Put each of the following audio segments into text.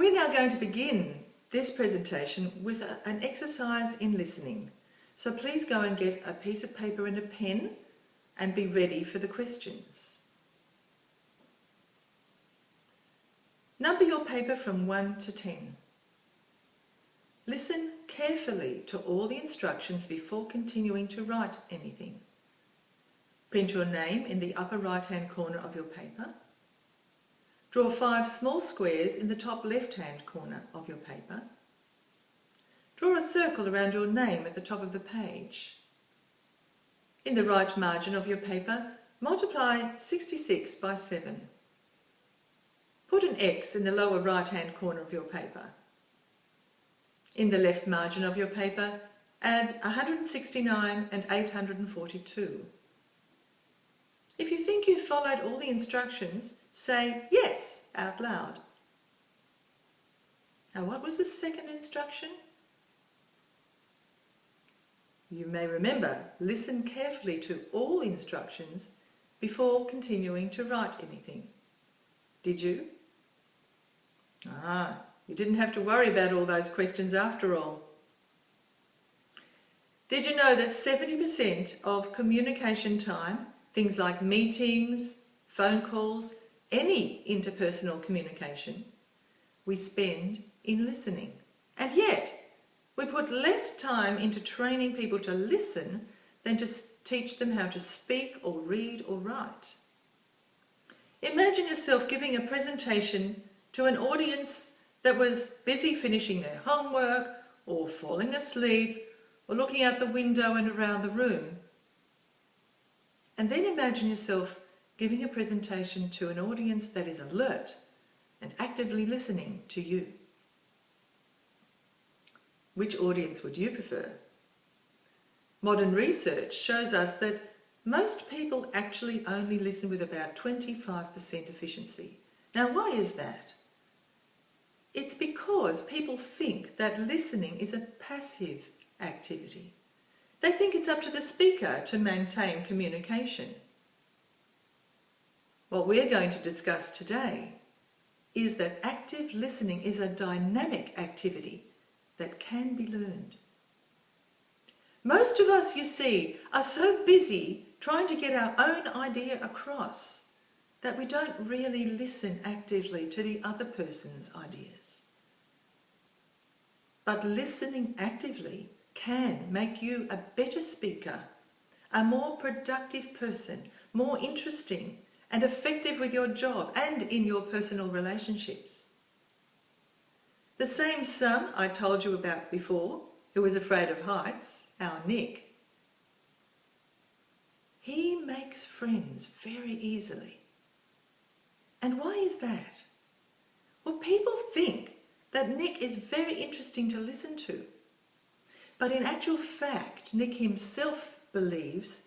We're now going to begin this presentation with an exercise in listening. So please go and get a piece of paper and a pen and be ready for the questions. Number your paper from 1 to 10. Listen carefully to all the instructions before continuing to write anything. Print your name in the upper right-hand corner of your paper. Draw 5 small squares in the top left-hand corner of your paper. Draw a circle around your name at the top of the page. In the right margin of your paper, multiply 66 by 7. Put an X in the lower right-hand corner of your paper. In the left margin of your paper, add 169 and 842. If you think you've followed all the instructions, say yes out loud. Now, what was the second instruction? You may remember, listen carefully to all instructions before continuing to write anything. Did you? You didn't have to worry about all those questions after all. Did you know that 70% of communication time, things like meetings, phone calls, any interpersonal communication, we spend in listening? And yet, we put less time into training people to listen than to teach them how to speak or read or write. Imagine yourself giving a presentation to an audience that was busy finishing their homework or falling asleep or looking out the window and around the room. And then imagine yourself giving a presentation to an audience that is alert and actively listening to you. Which audience would you prefer? Modern research shows us that most people actually only listen with about 25% efficiency. Now, why is that? It's because people think that listening is a passive activity. They think it's up to the speaker to maintain communication. What we're going to discuss today is that active listening is a dynamic activity that can be learned. Most of us, you see, are so busy trying to get our own idea across that we don't really listen actively to the other person's ideas. But listening actively can make you a better speaker, a more productive person, more interesting and effective with your job and in your personal relationships. The same son I told you about before, who was afraid of heights, our Nick, he makes friends very easily. And why is that? Well, people think that Nick is very interesting to listen to. But in actual fact, Nick himself believes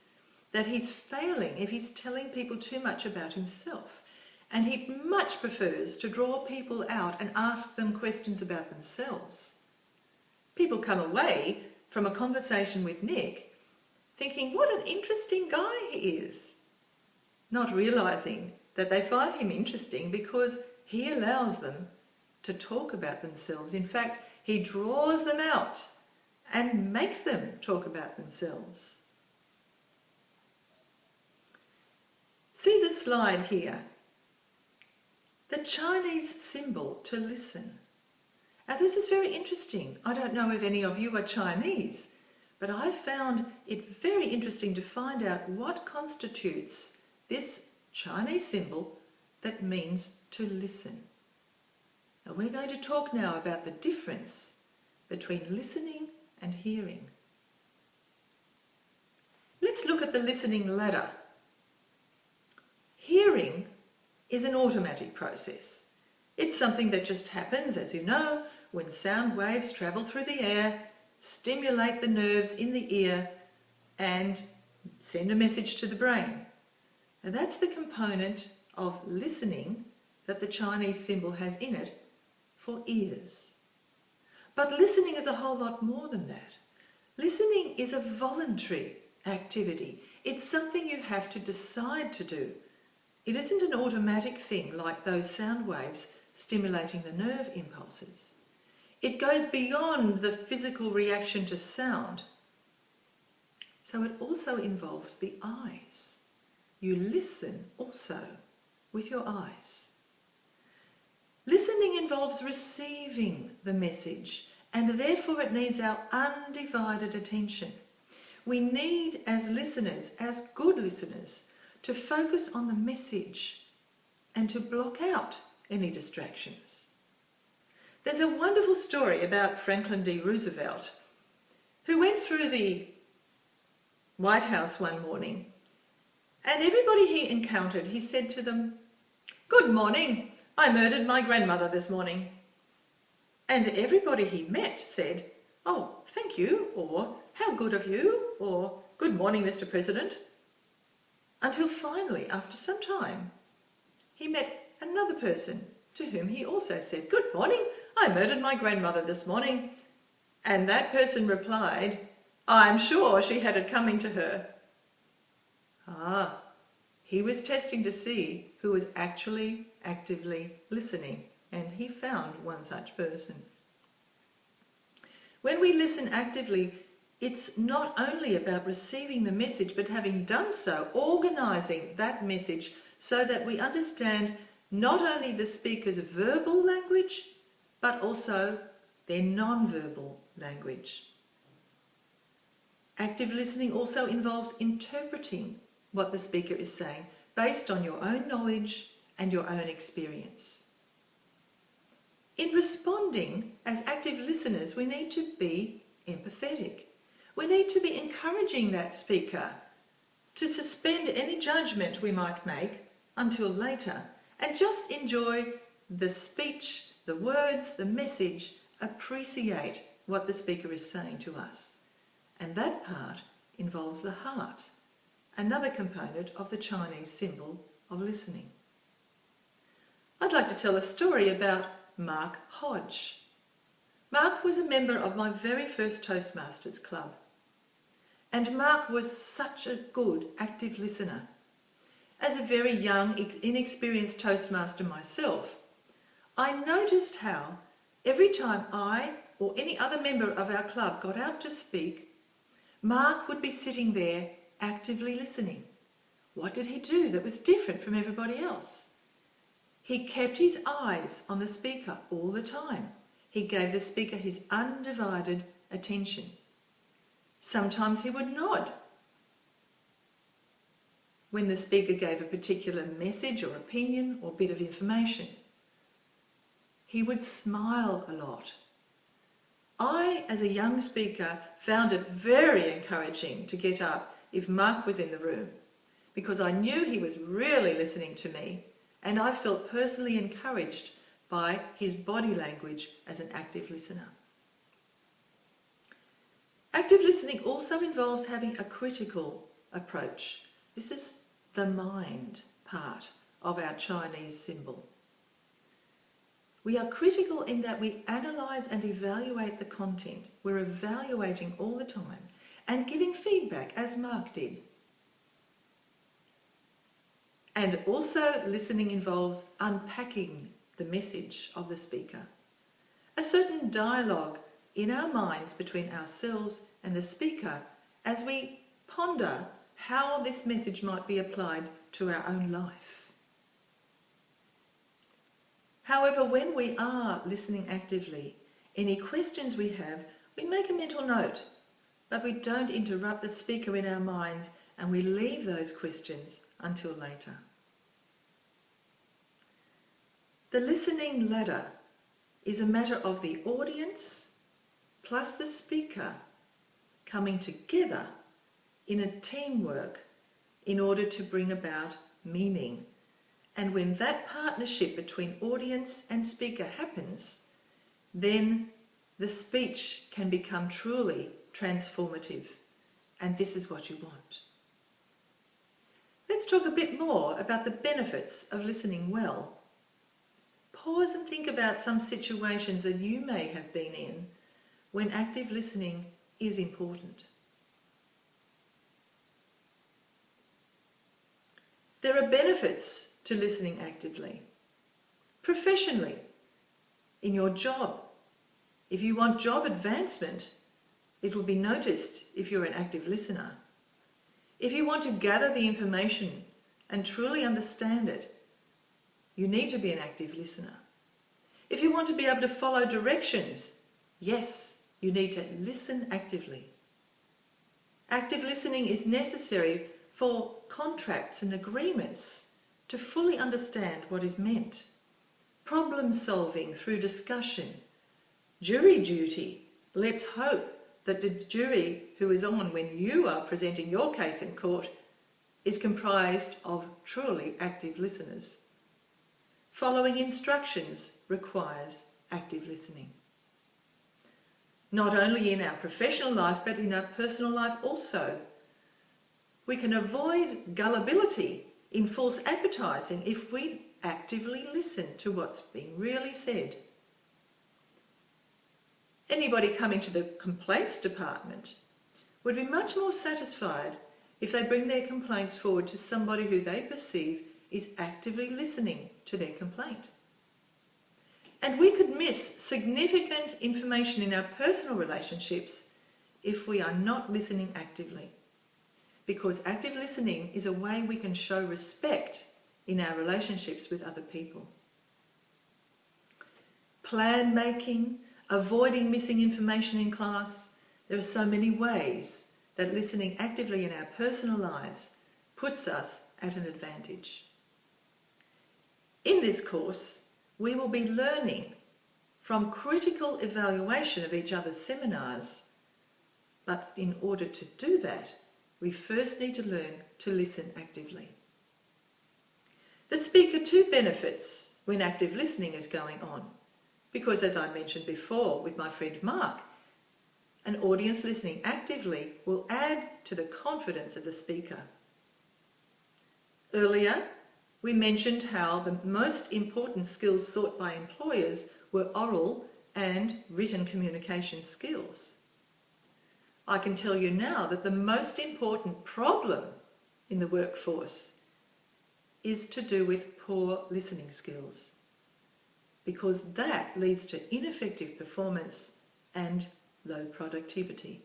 that he's failing if he's telling people too much about himself. And he much prefers to draw people out and ask them questions about themselves. People come away from a conversation with Nick thinking, what an interesting guy he is, not realizing that they find him interesting because he allows them to talk about themselves. In fact, he draws them out and makes them talk about themselves. See the slide here. The Chinese symbol to listen. Now this is very interesting. I don't know if any of you are Chinese, but I found it very interesting to find out what constitutes this Chinese symbol that means to listen. Now we're going to talk now about the difference between listening and hearing. Let's look at the listening ladder. Hearing is an automatic process. It's something that just happens, as you know, when sound waves travel through the air, stimulate the nerves in the ear, and send a message to the brain. Now that's the component of listening that the Chinese symbol has in it for ears. But listening is a whole lot more than that. Listening is a voluntary activity. It's something you have to decide to do. It isn't an automatic thing like those sound waves stimulating the nerve impulses. It goes beyond the physical reaction to sound. So it also involves the eyes. You listen also with your eyes. Listening involves receiving the message, and therefore it needs our undivided attention. We need, as listeners, as good listeners, to focus on the message and to block out any distractions. There's a wonderful story about Franklin D. Roosevelt, who went through the White House one morning, and everybody he encountered, he said to them, "Good morning, I murdered my grandmother this morning." And everybody he met said, "Oh, thank you," or "How good of you," or "Good morning, Mr. President." Until finally, after some time, he met another person to whom he also said, "Good morning, I murdered my grandmother this morning." And that person replied, "I'm sure she had it coming to her." He was testing to see who was actually actively listening, and he found one such person. When we listen actively, it's not only about receiving the message, but having done so, organising that message so that we understand not only the speaker's verbal language, but also their non-verbal language. Active listening also involves interpreting what the speaker is saying based on your own knowledge and your own experience. In responding as active listeners, we need to be empathetic. We need to be encouraging that speaker to suspend any judgment we might make until later and just enjoy the speech, the words, the message, appreciate what the speaker is saying to us. And that part involves the heart, another component of the Chinese symbol of listening. I'd like to tell a story about Mark Hodge. Mark was a member of my very first Toastmasters club. And Mark was such a good, active listener. As a very young, inexperienced Toastmaster myself, I noticed how every time I or any other member of our club got out to speak, Mark would be sitting there actively listening. What did he do that was different from everybody else? He kept his eyes on the speaker all the time. He gave the speaker his undivided attention. Sometimes he would nod when the speaker gave a particular message or opinion or bit of information. He would smile a lot. I, as a young speaker, found it very encouraging to get up if Mark was in the room, because I knew he was really listening to me, and I felt personally encouraged by his body language as an active listener. Active listening also involves having a critical approach. This is the mind part of our Chinese symbol. We are critical in that we analyse and evaluate the content. We're evaluating all the time and giving feedback, as Mark did. And also listening involves unpacking the message of the speaker. A certain dialogue in our minds between ourselves and the speaker as we ponder how this message might be applied to our own life. However, when we are listening actively, any questions we have, we make a mental note, but we don't interrupt the speaker in our minds, and we leave those questions until later. The listening ladder is a matter of the audience plus the speaker coming together in a teamwork in order to bring about meaning. And when that partnership between audience and speaker happens, then the speech can become truly transformative. And this is what you want. Let's talk a bit more about the benefits of listening well. Pause and think about some situations that you may have been in when active listening is important. There are benefits to listening actively. Professionally, in your job. If you want job advancement, it will be noticed if you're an active listener. If you want to gather the information and truly understand it, you need to be an active listener. If you want to be able to follow directions, yes, you need to listen actively. Active listening is necessary for contracts and agreements to fully understand what is meant. Problem solving through discussion. Jury duty. Let's hope that the jury who is on when you are presenting your case in court is comprised of truly active listeners. Following instructions requires active listening. Not only in our professional life, but in our personal life also. We can avoid gullibility in false advertising if we actively listen to what's being really said. Anybody coming to the complaints department would be much more satisfied if they bring their complaints forward to somebody who they perceive is actively listening to their complaint. And we could miss significant information in our personal relationships if we are not listening actively. Because active listening is a way we can show respect in our relationships with other people. Plan making, avoiding missing information in class. There are so many ways that listening actively in our personal lives puts us at an advantage. In this course, we will be learning from critical evaluation of each other's seminars. But in order to do that, we first need to learn to listen actively. The speaker too benefits when active listening is going on, because as I mentioned before with my friend Mark, an audience listening actively will add to the confidence of the speaker. Earlier, we mentioned how the most important skills sought by employers were oral and written communication skills. I can tell you now that the most important problem in the workforce is to do with poor listening skills, because that leads to ineffective performance and low productivity.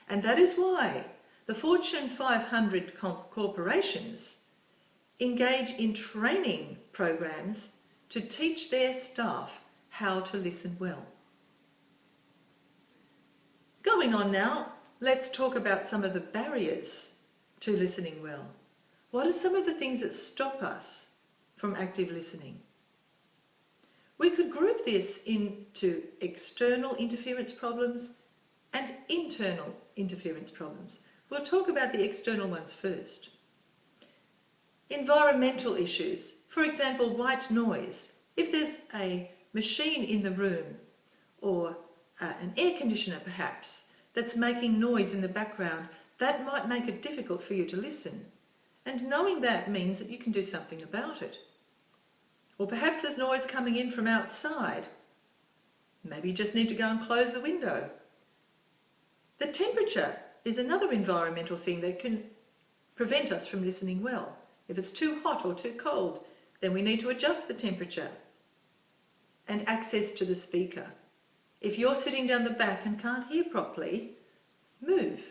And that is why the Fortune 500 corporations engage in training programs to teach their staff how to listen well. Going on now, let's talk about some of the barriers to listening well. What are some of the things that stop us from active listening? We could group this into external interference problems and internal interference problems. We'll talk about the external ones first. Environmental issues, for example, white noise. If there's a machine in the room or an air conditioner perhaps that's making noise in the background, that might make it difficult for you to listen. And knowing that means that you can do something about it. Or perhaps there's noise coming in from outside. Maybe you just need to go and close the window. The temperature is another environmental thing that can prevent us from listening well. If it's too hot or too cold, then we need to adjust the temperature. And access to the speaker. If you're sitting down the back and can't hear properly, move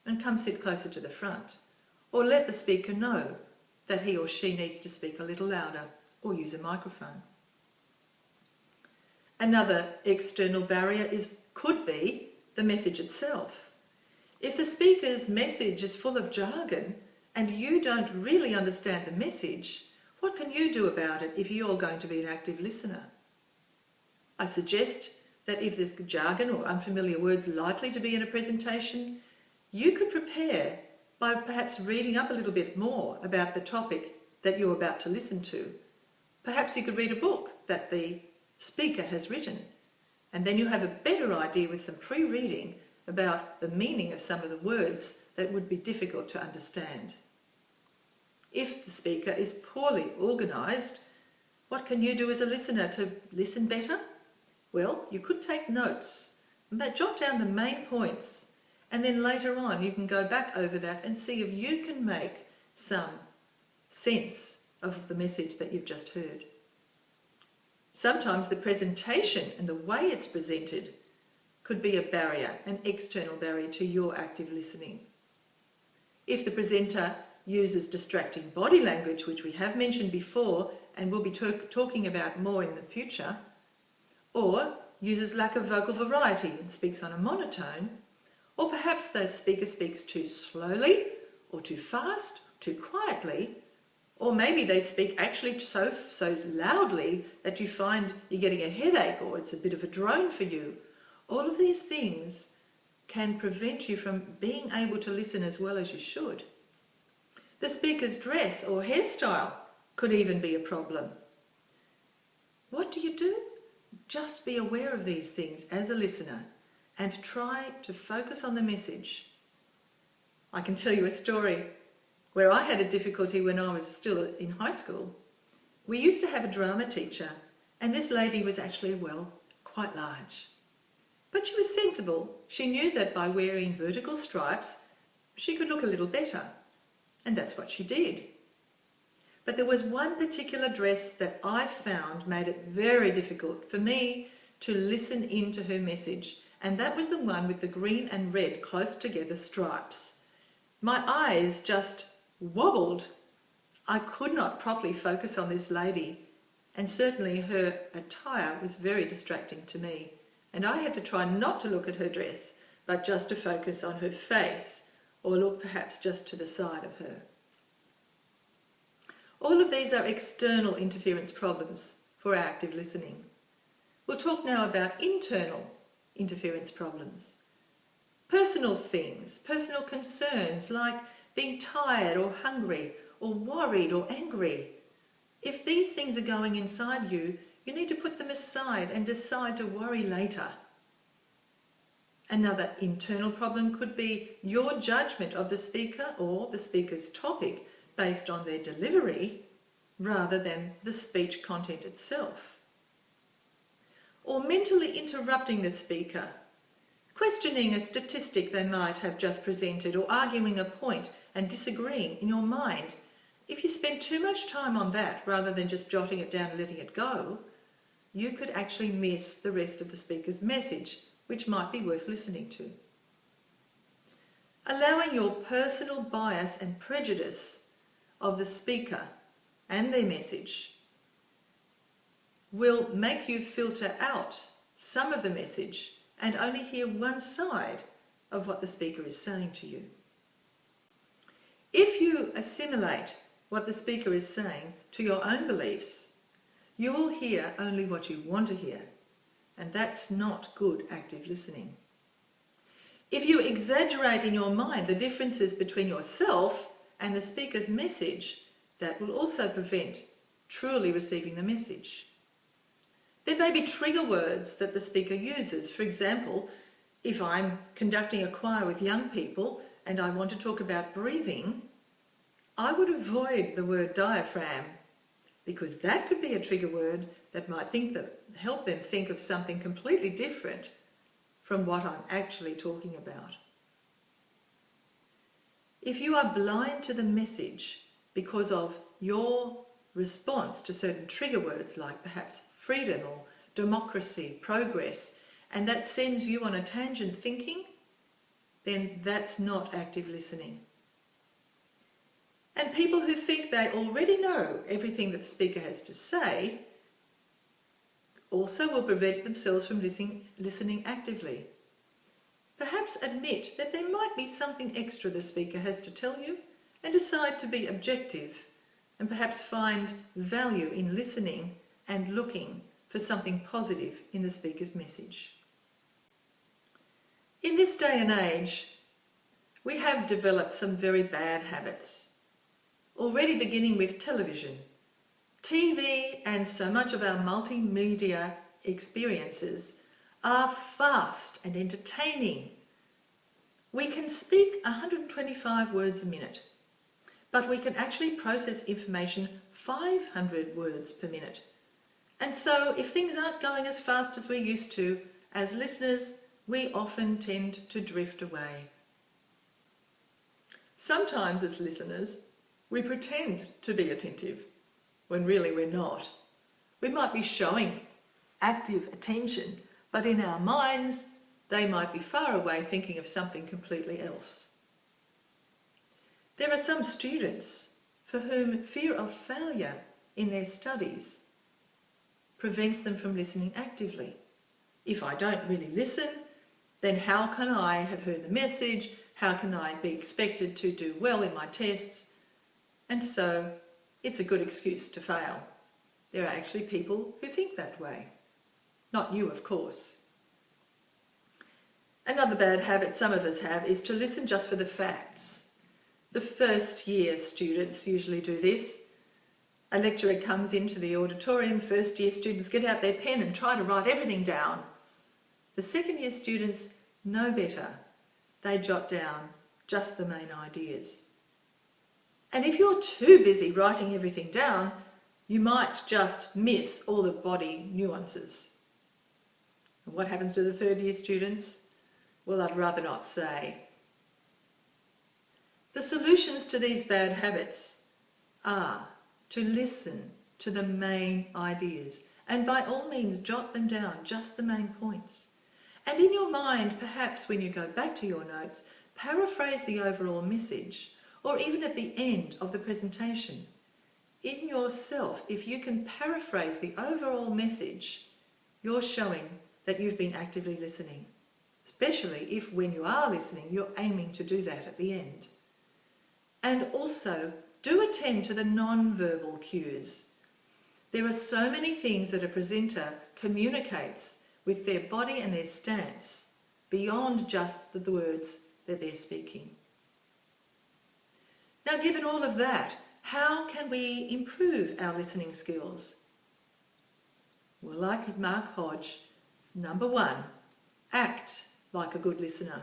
and come sit closer to the front. Or let the speaker know that he or she needs to speak a little louder or use a microphone. Another external barrier could be the message itself. If the speaker's message is full of jargon and you don't really understand the message, what can you do about it if you're going to be an active listener? I suggest that if there's jargon or unfamiliar words likely to be in a presentation, you could prepare by perhaps reading up a little bit more about the topic that you're about to listen to. Perhaps you could read a book that the speaker has written, and then you'll have a better idea with some pre-reading about the meaning of some of the words that would be difficult to understand. If the speaker is poorly organised, what can you do as a listener to listen better? Well, you could take notes, but jot down the main points, and then later on you can go back over that and see if you can make some sense of the message that you've just heard. Sometimes the presentation and the way it's presented could be a barrier, an external barrier to your active listening. If the presenter uses distracting body language, which we have mentioned before and will be talking about more in the future, or uses lack of vocal variety and speaks on a monotone, or perhaps the speaker speaks too slowly or too fast, too quietly, or maybe they speak actually so loudly that you find you're getting a headache or it's a bit of a drone for you. All of these things can prevent you from being able to listen as well as you should. The speaker's dress or hairstyle could even be a problem. What do? Just be aware of these things as a listener and try to focus on the message. I can tell you a story where I had a difficulty when I was still in high school. We used to have a drama teacher, and this lady was actually, well, quite large. But she was sensible. She knew that by wearing vertical stripes, she could look a little better. And that's what she did. But there was one particular dress that I found made it very difficult for me to listen into her message, and that was the one with the green and red close together stripes. My eyes just wobbled. I could not properly focus on this lady, and certainly her attire was very distracting to me, and I had to try not to look at her dress, but just to focus on her face, or look perhaps just to the side of her. All of these are external interference problems for our active listening. We'll talk now about internal interference problems. Personal things, personal concerns like being tired or hungry or worried or angry. If these things are going inside you, you need to put them aside and decide to worry later. Another internal problem could be your judgment of the speaker or the speaker's topic based on their delivery rather than the speech content itself. Or mentally interrupting the speaker, questioning a statistic they might have just presented, or arguing a point and disagreeing in your mind. If you spend too much time on that rather than just jotting it down and letting it go, you could actually miss the rest of the speaker's message, which might be worth listening to. Allowing your personal bias and prejudice of the speaker and their message will make you filter out some of the message and only hear one side of what the speaker is saying to you. If you assimilate what the speaker is saying to your own beliefs, you will hear only what you want to hear, and that's not good active listening. If you exaggerate in your mind the differences between yourself and the speaker's message, that will also prevent truly receiving the message. There may be trigger words that the speaker uses. For example, if I'm conducting a choir with young people and I want to talk about breathing, I would avoid the word diaphragm, because that could be a trigger word that might help them think of something completely different from what I'm actually talking about. If you are blind to the message because of your response to certain trigger words like perhaps freedom or democracy, progress, and that sends you on a tangent thinking, then that's not active listening. And people who think they already know everything that the speaker has to say also will prevent themselves from listening actively. Perhaps admit that there might be something extra the speaker has to tell you and decide to be objective and perhaps find value in listening and looking for something positive in the speaker's message. In this day and age, we have developed some very bad habits, already beginning with television. TV and so much of our multimedia experiences are fast and entertaining. We can speak 125 words a minute, but we can actually process information 500 words per minute. And so if things aren't going as fast as we used to, as listeners, we often tend to drift away. Sometimes as listeners, we pretend to be attentive when really we're not. We might be showing active attention, but in our minds, they might be far away thinking of something completely else. There are some students for whom fear of failure in their studies prevents them from listening actively. If I don't really listen, then how can I have heard the message? How can I be expected to do well in my tests? And so it's a good excuse to fail. There are actually people who think that way. Not you, of course. Another bad habit some of us have is to listen just for the facts. The first year students usually do this. A lecturer comes into the auditorium, first year students get out their pen and try to write everything down. The second year students know better. They jot down just the main ideas. And if you're too busy writing everything down, you might just miss all the body nuances. And what happens to the third year students? Well, I'd rather not say. The solutions to these bad habits are to listen to the main ideas, and by all means jot them down, just the main points. And in your mind, perhaps when you go back to your notes, paraphrase the overall message, or even at the end of the presentation. In yourself, if you can paraphrase the overall message, you're showing that you've been actively listening, especially if when you are listening, you're aiming to do that at the end. And also, do attend to the non-verbal cues. There are so many things that a presenter communicates with their body and their stance beyond just the words that they're speaking. Now, given all of that, how can we improve our listening skills? Well, like Mark Hodge, number one, act like a good listener.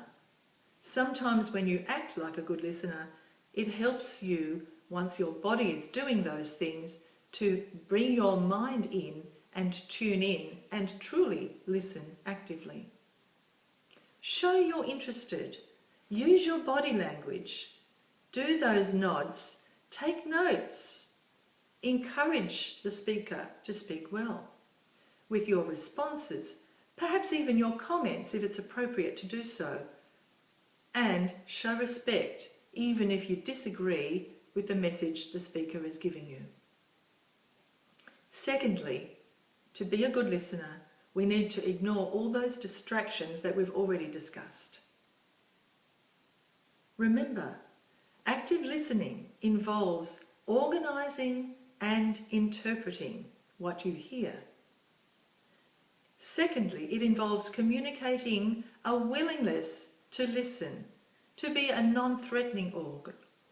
Sometimes when you act like a good listener, it helps you, once your body is doing those things, to bring your mind in and tune in and truly listen actively. Show you're interested. Use your body language. Do those nods. Take notes. Encourage the speaker to speak well with your responses, perhaps even your comments if it's appropriate to do so. And show respect even if you disagree with the message the speaker is giving you. Secondly, to be a good listener, we need to ignore all those distractions that we've already discussed. Remember, active listening involves organising and interpreting what you hear. Secondly, it involves communicating a willingness to listen, to be a non-threatening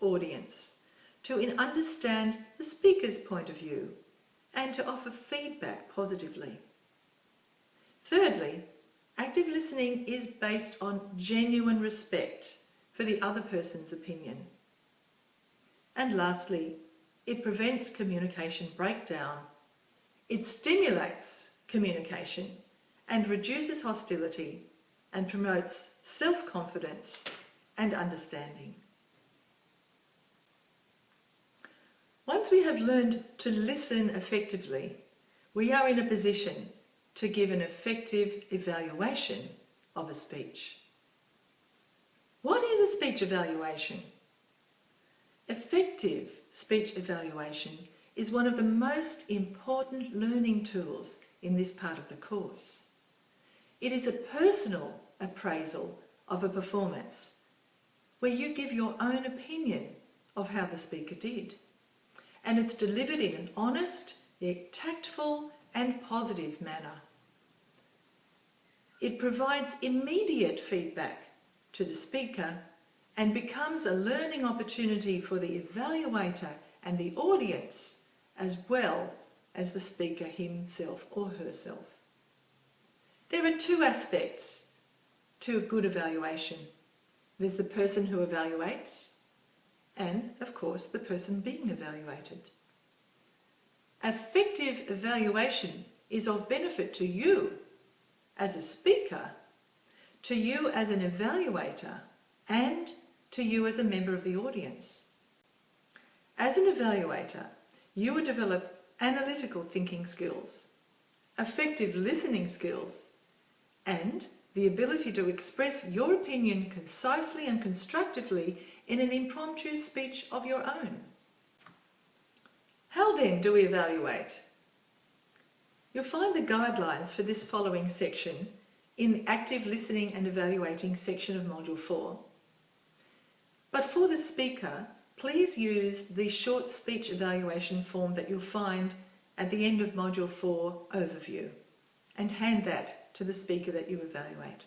audience, to understand the speaker's point of view, and to offer feedback positively. Thirdly, active listening is based on genuine respect for the other person's opinion. And lastly, it prevents communication breakdown. It stimulates communication and reduces hostility and promotes self-confidence and understanding. Once we have learned to listen effectively, we are in a position to give an effective evaluation of a speech. What is a speech evaluation? Effective speech evaluation is one of the most important learning tools in this part of the course. It is a personal appraisal of a performance where you give your own opinion of how the speaker did. And it's delivered in an honest, yet tactful and positive manner. It provides immediate feedback to the speaker and becomes a learning opportunity for the evaluator and the audience, as well as the speaker himself or herself. There are two aspects to a good evaluation. There's the person who evaluates, and, of course, the person being evaluated. Effective evaluation is of benefit to you as a speaker, to you as an evaluator, and to you as a member of the audience. As an evaluator, you will develop analytical thinking skills, effective listening skills, and the ability to express your opinion concisely and constructively in an impromptu speech of your own. How then do we evaluate? You'll find the guidelines for this following section in the Active Listening and Evaluating section of Module 4. But for the speaker, please use the short speech evaluation form that you'll find at the end of Module 4 Overview, and hand that to the speaker that you evaluate.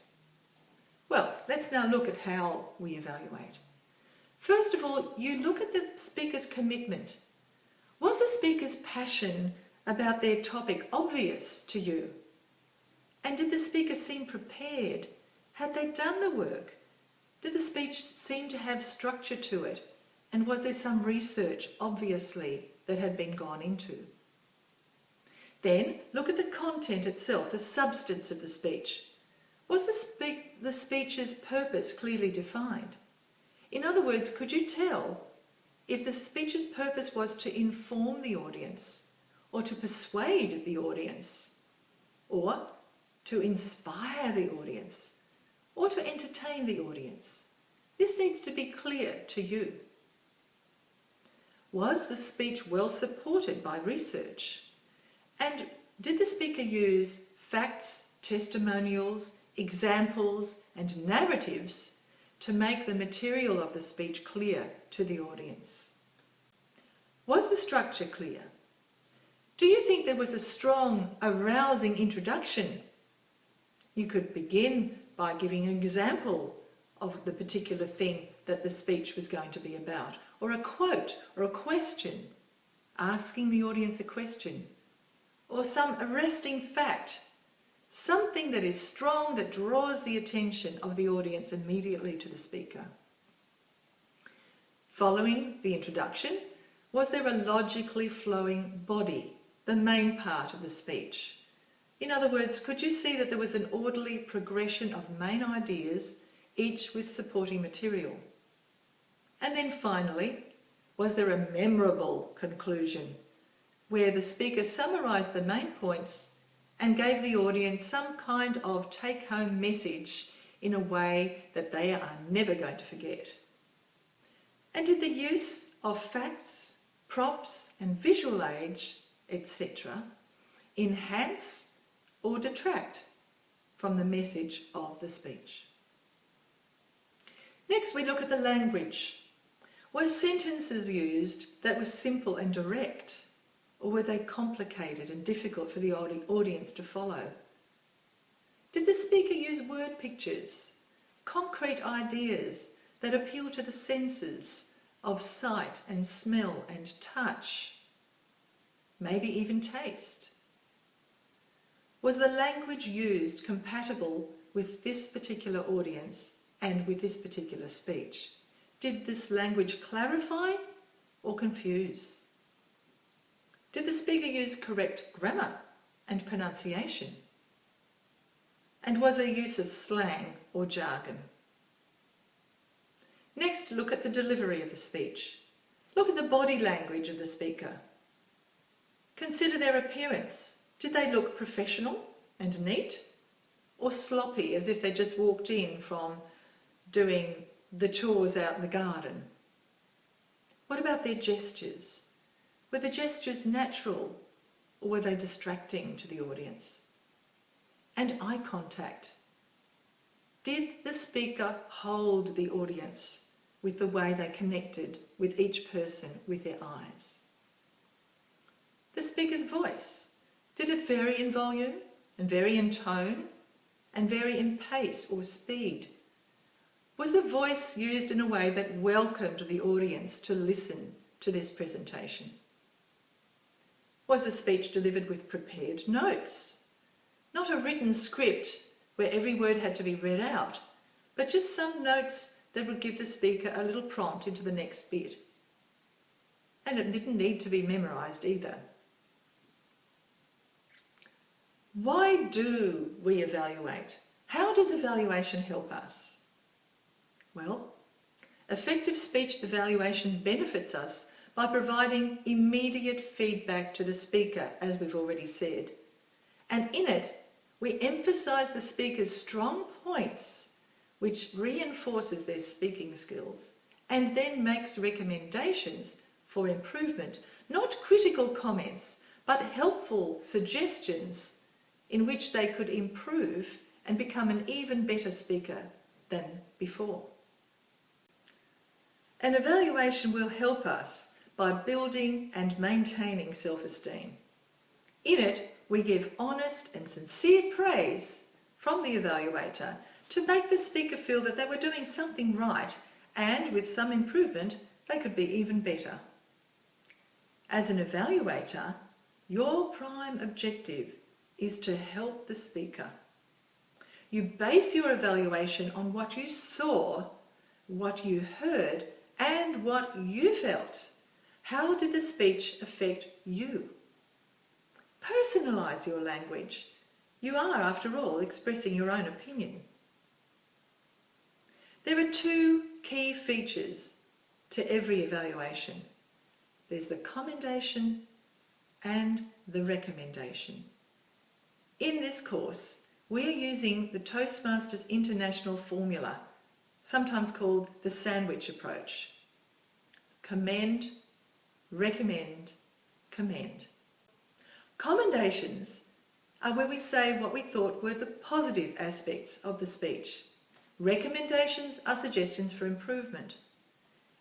Well, let's now look at how we evaluate. First of all, you look at the speaker's commitment. Was the speaker's passion about their topic obvious to you? And did the speaker seem prepared? Had they done the work? Did the speech seem to have structure to it? And was there some research, obviously, that had been gone into? Then look at the content itself, the substance of the speech. Was the speech's purpose clearly defined? In other words, could you tell if the speech's purpose was to inform the audience, or to persuade the audience, or to inspire the audience, or to entertain the audience? This needs to be clear to you. Was the speech well supported by research? And did the speaker use facts, testimonials, examples, and narratives to make the material of the speech clear to the audience? Was the structure clear? Do you think there was a strong, arousing introduction? You could begin by giving an example of the particular thing that the speech was going to be about, or a quote or a question, asking the audience a question, or some arresting fact, something that is strong that draws the attention of the audience immediately to the speaker. Following the introduction, was there a logically flowing body, the main part of the speech? In other words, could you see that there was an orderly progression of main ideas, each with supporting material? And then finally, was there a memorable conclusion where the speaker summarised the main points and gave the audience some kind of take-home message in a way that they are never going to forget? And did the use of facts, props and visual aids, etc., enhance or detract from the message of the speech? Next, we look at the language. Were sentences used that were simple and direct, or were they complicated and difficult for the audience to follow? Did the speaker use word pictures, concrete ideas that appeal to the senses of sight and smell and touch, maybe even taste? Was the language used compatible with this particular audience and with this particular speech? Did this language clarify or confuse? Did the speaker use correct grammar and pronunciation? And was there use of slang or jargon? Next, look at the delivery of the speech. Look at the body language of the speaker. Consider their appearance. Did they look professional and neat, or sloppy, as if they just walked in from doing the chores out in the garden? What about their gestures? Were the gestures natural, or were they distracting to the audience? And eye contact. Did the speaker hold the audience with the way they connected with each person with their eyes? The speaker's voice. Did it vary in volume and vary in tone and vary in pace or speed? Was the voice used in a way that welcomed the audience to listen to this presentation? Was the speech delivered with prepared notes? Not a written script where every word had to be read out, but just some notes that would give the speaker a little prompt into the next bit. And it didn't need to be memorised either. Why do we evaluate? How does evaluation help us? Well, effective speech evaluation benefits us by providing immediate feedback to the speaker, as we've already said, And in it, we emphasise the speaker's strong points, which reinforces their speaking skills, and then makes recommendations for improvement, not critical comments, but helpful suggestions in which they could improve and become an even better speaker than before. An evaluation will help us by building and maintaining self-esteem. In it, we give honest and sincere praise from the evaluator to make the speaker feel that they were doing something right, and with some improvement, they could be even better. As an evaluator, your prime objective is to help the speaker. You base your evaluation on what you saw, what you heard, and what you felt. How did the speech affect you? Personalise your language. You are, after all, expressing your own opinion. There are two key features to every evaluation. There's the commendation and the recommendation. In this course, we are using the Toastmasters International formula, sometimes called the sandwich approach. Commend, recommend, commend. Commendations are where we say what we thought were the positive aspects of the speech. Recommendations are suggestions for improvement.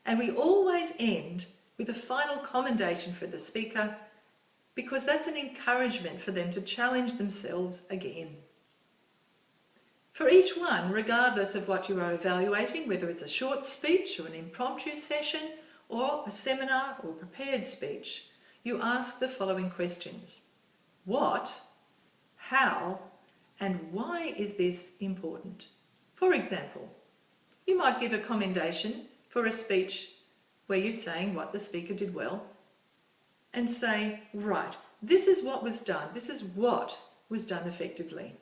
And we always end with a final commendation for the speaker, because that's an encouragement for them to challenge themselves again. For each one, regardless of what you are evaluating, whether it's a short speech or an impromptu session or a seminar or prepared speech, you ask the following questions. What, how, and why is this important? For example, you might give a commendation for a speech where you're saying what the speaker did well, and say, right, this is what was done, this is what was done effectively.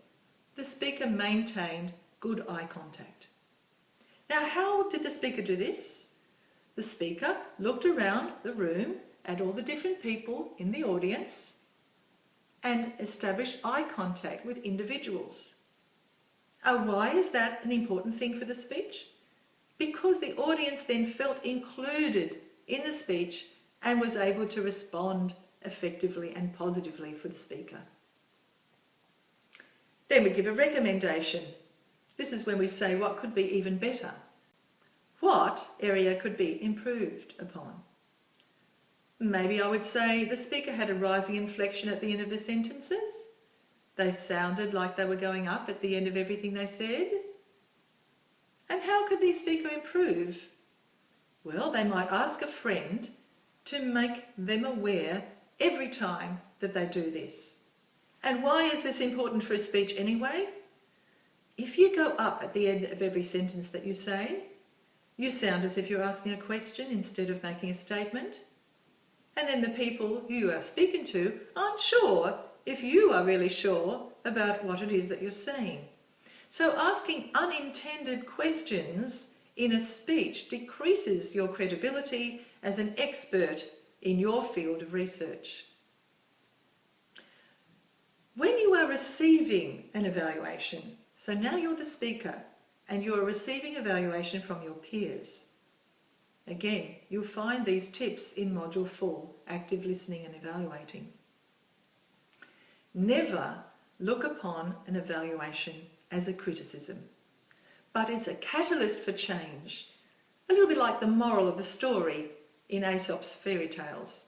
The speaker maintained good eye contact. Now, how did the speaker do this? The speaker looked around the room at all the different people in the audience and established eye contact with individuals. Why is that an important thing for the speech? Because the audience then felt included in the speech and was able to respond effectively and positively for the speaker. Then we give a recommendation. This is when we say what could be even better. What area could be improved upon? Maybe I would say the speaker had a rising inflection at the end of the sentences. They sounded like they were going up at the end of everything they said. And how could the speaker improve? Well, they might ask a friend to make them aware every time that they do this. And why is this important for a speech anyway? If you go up at the end of every sentence that you say, you sound as if you're asking a question instead of making a statement. And then the people who you are speaking to aren't sure if you are really sure about what it is that you're saying. So asking unintended questions in a speech decreases your credibility as an expert in your field of research. When you are receiving an evaluation, so now you're the speaker and you are receiving evaluation from your peers. Again, you'll find these tips in Module 4, Active Listening and Evaluating. Never look upon an evaluation as a criticism, but it's a catalyst for change, a little bit like the moral of the story in Aesop's fairy tales.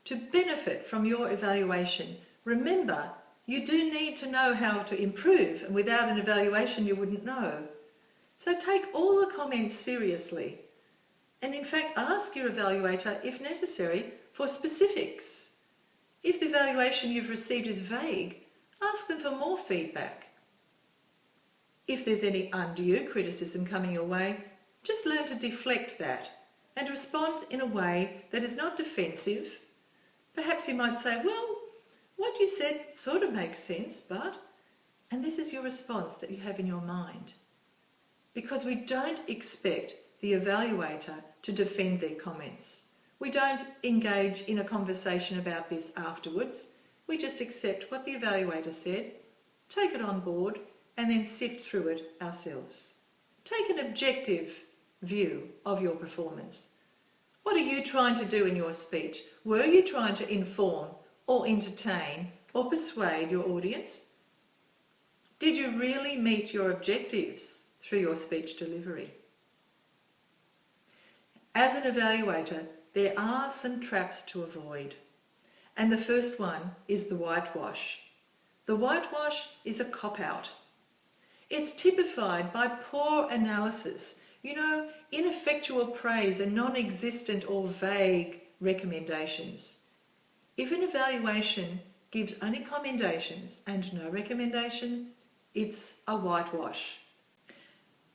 To benefit from your evaluation, remember, you do need to know how to improve, and without an evaluation you wouldn't know. So take all the comments seriously, and in fact ask your evaluator, if necessary, for specifics. If the evaluation you've received is vague, ask them for more feedback. If there's any undue criticism coming your way, just learn to deflect that and respond in a way that is not defensive. Perhaps you might say, well, what you said sort of makes sense, but... And this is your response that you have in your mind. Because we don't expect the evaluator to defend their comments. We don't engage in a conversation about this afterwards. We just accept what the evaluator said, take it on board, and then sift through it ourselves. Take an objective view of your performance. What are you trying to do in your speech? Were you trying to inform or entertain or persuade your audience? Did you really meet your objectives through your speech delivery? As an evaluator, there are some traps to avoid. And the first one is the whitewash. The whitewash is a cop-out. It's typified by poor analysis, ineffectual praise and non-existent or vague recommendations. If an evaluation gives only commendations and no recommendation, it's a whitewash.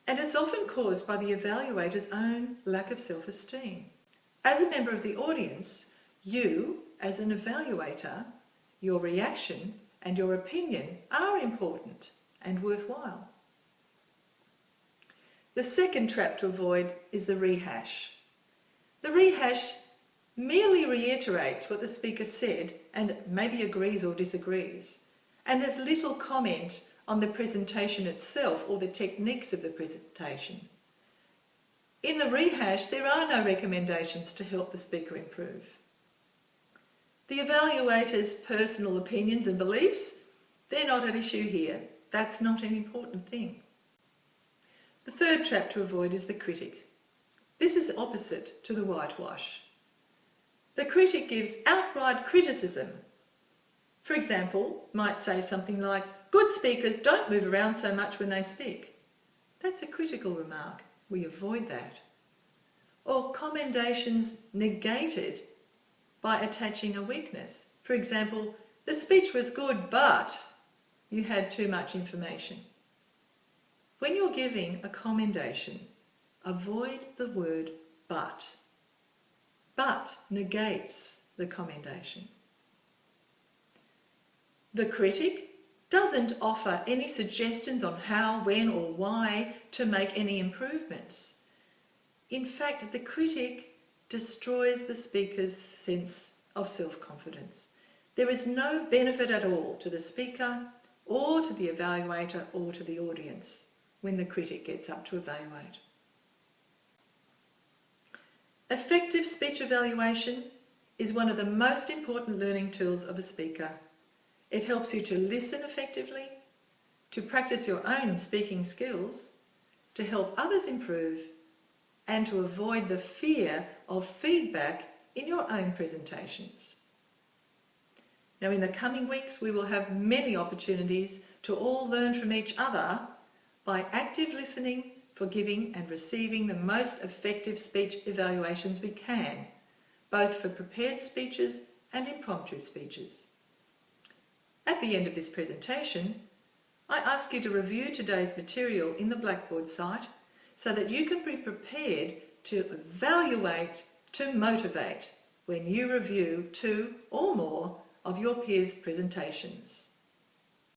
And it's often caused by the evaluator's own lack of self-esteem. As a member of the audience, you, as an evaluator, your reaction and your opinion are important and worthwhile. The second trap to avoid is the rehash. The rehash merely reiterates what the speaker said and maybe agrees or disagrees. And there's little comment on the presentation itself or the techniques of the presentation. In the rehash, there are no recommendations to help the speaker improve. The evaluator's personal opinions and beliefs, they're not at issue here. That's not an important thing. The third trap to avoid is the critic. This is opposite to the whitewash. The critic gives outright criticism. For example, might say something like, "Good speakers don't move around so much when they speak." That's a critical remark. We avoid that. Or commendations negated by attaching a weakness. For example, "The speech was good, but you had too much information." When you're giving a commendation, avoid the word but. But negates the commendation. The critic doesn't offer any suggestions on how, when, or why to make any improvements. In fact, the critic destroys the speaker's sense of self-confidence. There is no benefit at all to the speaker or to the evaluator or to the audience when the critic gets up to evaluate. Effective speech evaluation is one of the most important learning tools of a speaker. It helps you to listen effectively, to practice your own speaking skills, to help others improve, and to avoid the fear of feedback in your own presentations. Now, in the coming weeks, we will have many opportunities to all learn from each other by active listening, forgiving and receiving the most effective speech evaluations we can, both for prepared speeches and impromptu speeches. At the end of this presentation, I ask you to review today's material in the Blackboard site so that you can be prepared to evaluate to motivate when you review 2 or more of your peers' presentations.